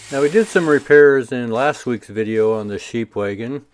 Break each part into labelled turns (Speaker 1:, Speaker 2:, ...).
Speaker 1: Now we did some repairs in last week's video on the sheep wagon,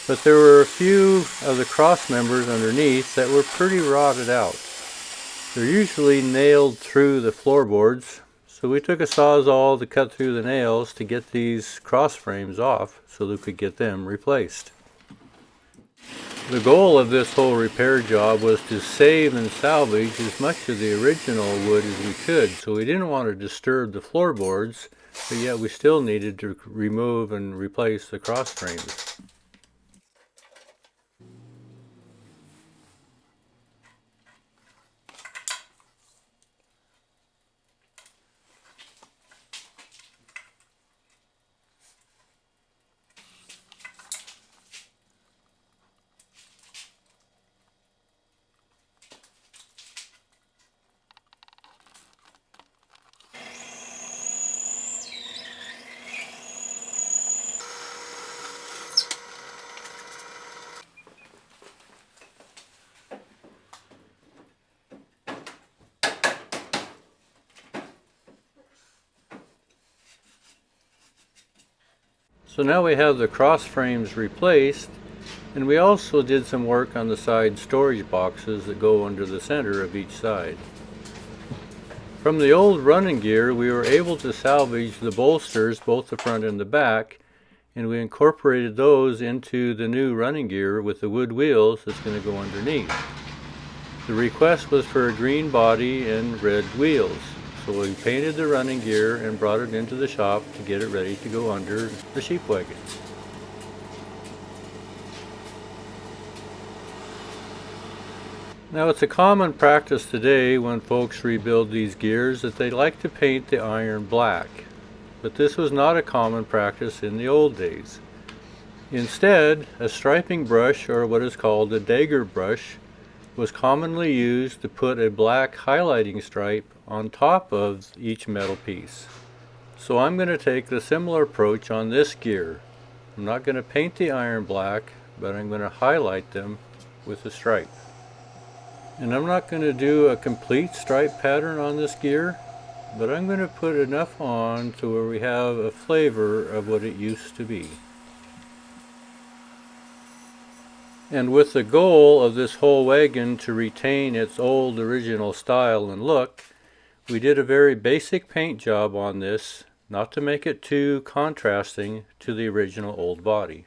Speaker 1: but there were a few of the cross members underneath that were pretty rotted out. They're usually nailed through the floorboards, so we took a sawzall to cut through the nails to get these cross frames off so that we could get them replaced. The goal of this whole repair job was to save and salvage as much of the original wood as we could, so we didn't want to disturb the floorboards, but yet we still needed to remove and replace the cross frames. So now we have the cross frames replaced, and we also did some work on the side storage boxes that go under the center of each side. From the old running gear, we were able to salvage the bolsters, both the front and the back, and we incorporated those into the new running gear with the wood wheels that's going to go underneath. The request was for a green body and red wheels. So we painted the running gear and brought it into the shop to get it ready to go under the sheep wagon. Now it's a common practice today when folks rebuild these gears that they like to paint the iron black. But this was not a common practice in the old days. Instead, a striping brush, or what is called a dagger brush, was commonly used to put a black highlighting stripe on top of each metal piece. So I'm going to take the similar approach on this gear. I'm not going to paint the iron black, but I'm going to highlight them with a stripe. And I'm not going to do a complete stripe pattern on this gear, but I'm going to put enough on to where we have a flavor of what it used to be. And with the goal of this whole wagon to retain its old original style and look, we did a very basic paint job on this, not to make it too contrasting to the original old body.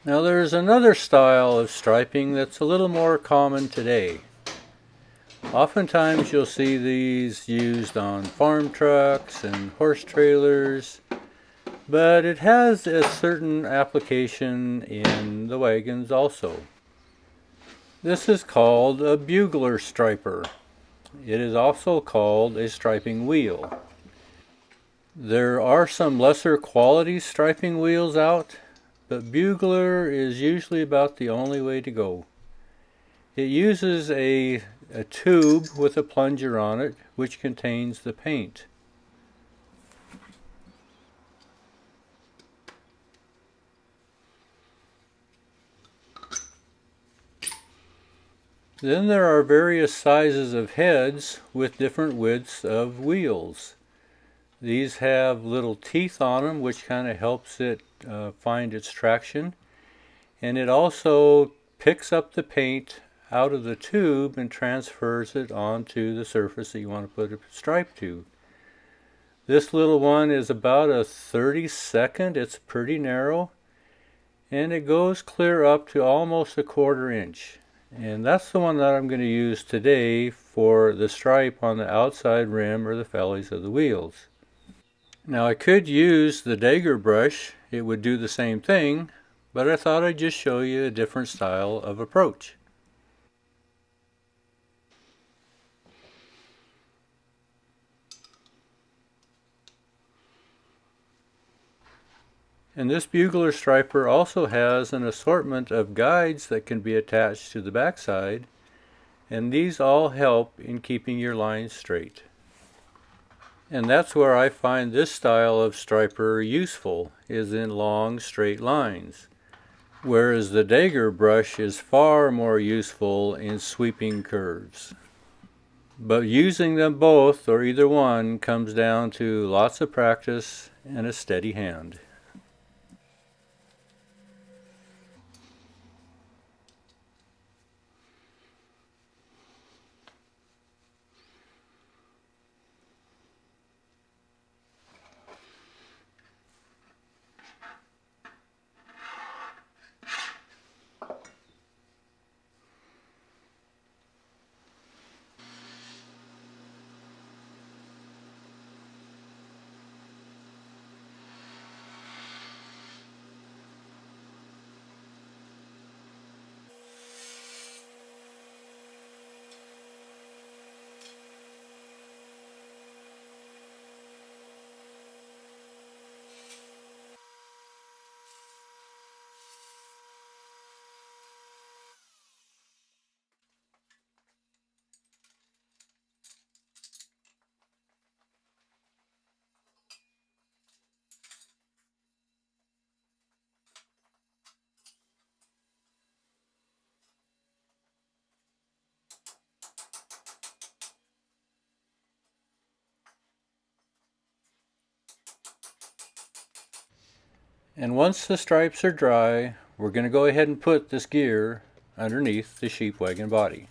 Speaker 1: Now there's another style of striping that's a little more common today. Oftentimes you'll see these used on farm trucks and horse trailers, but it has a certain application in the wagons also. This is called a Bugler Striper. It is also called a striping wheel. There are some lesser quality striping wheels out, but Bugler is usually about the only way to go. It uses a tube with a plunger on it, which contains the paint. Then there are various sizes of heads with different widths of wheels. These have little teeth on them, which kind of helps it find its traction. And it also picks up the paint out of the tube and transfers it onto the surface that you want to put a stripe to. This little one is about a 32nd. It's pretty narrow, and it goes clear up to almost a 1/4 inch. And that's the one that I'm going to use today for the stripe on the outside rim or the fellies of the wheels. Now I could use the dagger brush. It would do the same thing, but I thought I'd just show you a different style of approach. And this Bugler Striper also has an assortment of guides that can be attached to the backside, and these all help in keeping your lines straight. And that's where I find this style of striper useful, is in long straight lines, whereas the dagger brush is far more useful in sweeping curves. But using them both, or either one, comes down to lots of practice and a steady hand. And once the stripes are dry, we're going to go ahead and put this gear underneath the sheep wagon body.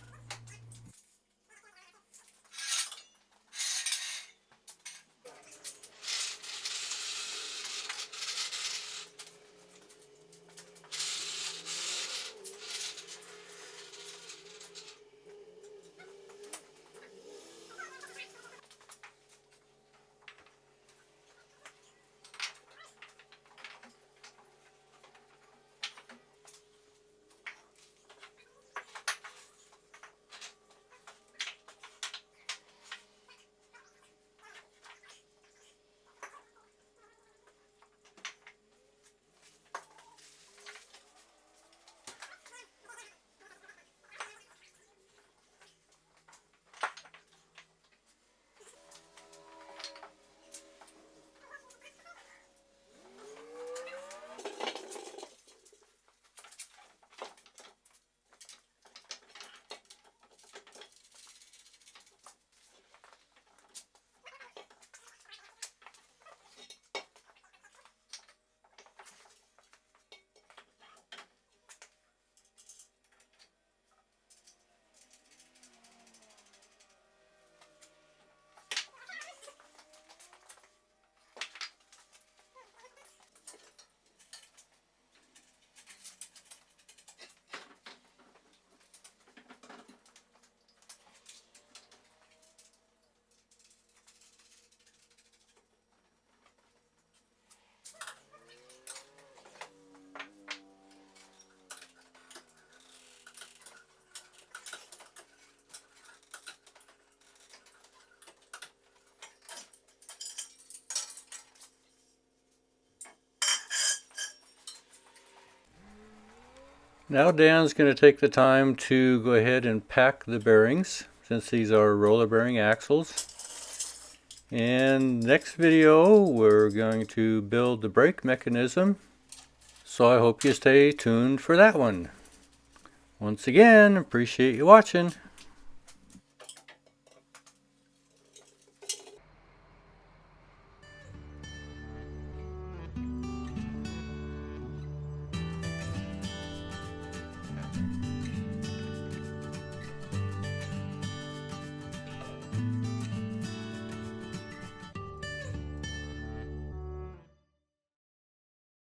Speaker 1: Now Dan's going to take the time to go ahead and pack the bearings, since these are roller bearing axles. And next video we're going to build the brake mechanism, so I hope you stay tuned for that one. Once again, appreciate you watching.